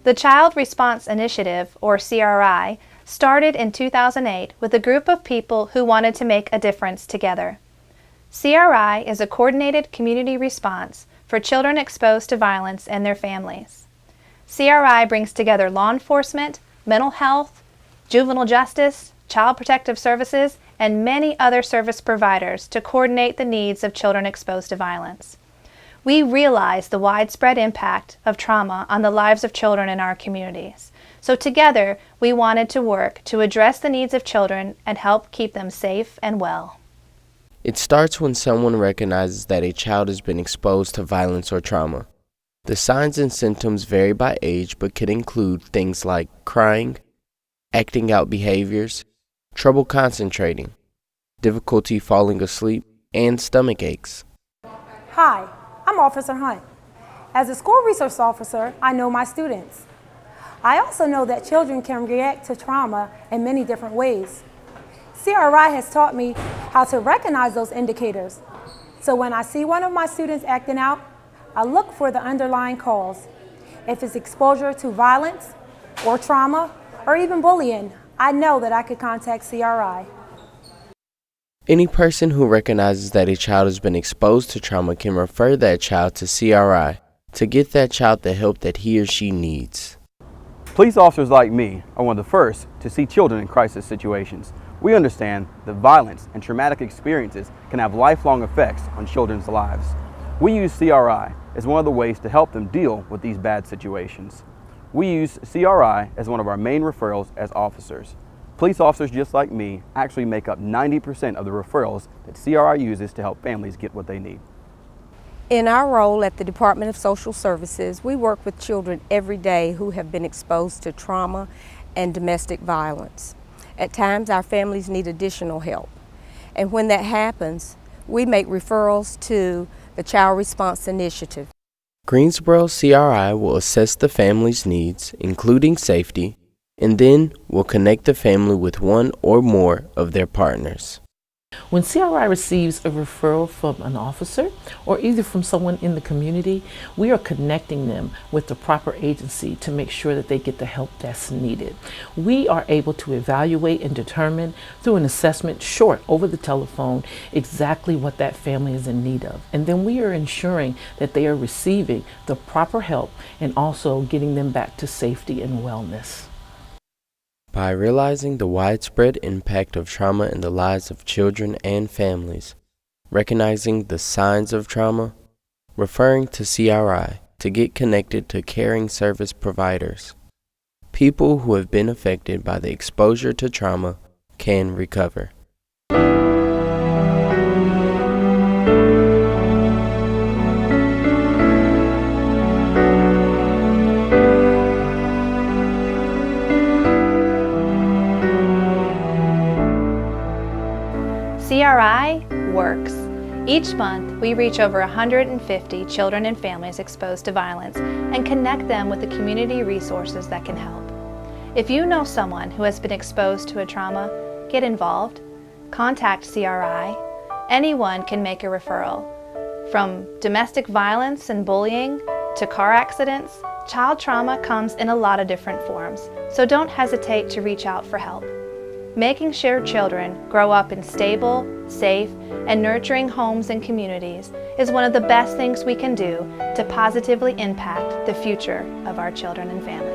The Child Response Initiative, or CRI, started in 2008 with a group of people who wanted to make a difference together. CRI is a coordinated community response for children exposed to violence and their families. CRI brings together law enforcement, mental health, juvenile justice, child protective services, and many other service providers to coordinate the needs of children exposed to violence. We realize the widespread impact of trauma on the lives of children in our communities. So together, we wanted to work to address the needs of children and help keep them safe and well. It starts when someone recognizes that a child has been exposed to violence or trauma. The signs and symptoms vary by age but can include things like crying, acting out behaviors, trouble concentrating, difficulty falling asleep, and stomach aches. Hi, I'm Officer Hunt. As a school resource officer, I know my students. I also know that children can react to trauma in many different ways. CRI has taught me how to recognize those indicators. So when I see one of my students acting out, I look for the underlying cause. If it's exposure to violence or trauma or even bullying, I know that I could contact CRI. Any person who recognizes that a child has been exposed to trauma can refer that child to CRI to get that child the help that he or she needs. Police officers like me are one of the first to see children in crisis situations. We understand that violence and traumatic experiences can have lifelong effects on children's lives. We use CRI as one of the ways to help them deal with these bad situations. We use CRI as one of our main referrals as officers. Police officers just like me actually make up 90% of the referrals that CRI uses to help families get what they need. In our role at the Department of Social Services, we work with children every day who have been exposed to trauma and domestic violence. At times, our families need additional help. And when that happens, we make referrals to the Child Response Initiative. Greensboro CRI will assess the family's needs, including safety, and then will connect the family with one or more of their partners. When CRI receives a referral from an officer or either from someone in the community, we are connecting them with the proper agency to make sure that they get the help that's needed. We are able to evaluate and determine through an assessment short over the telephone exactly what that family is in need of. And then we are ensuring that they are receiving the proper help and also getting them back to safety and wellness. By realizing the widespread impact of trauma in the lives of children and families, recognizing the signs of trauma, referring to CRI to get connected to caring service providers, people who have been affected by the exposure to trauma can recover. CRI works. Each month, we reach over 150 children and families exposed to violence and connect them with the community resources that can help. If you know someone who has been exposed to a trauma, get involved. Contact CRI. Anyone can make a referral. From domestic violence and bullying to car accidents, child trauma comes in a lot of different forms, so don't hesitate to reach out for help. Making sure children grow up in stable, safe, and nurturing homes and communities is one of the best things we can do to positively impact the future of our children and families.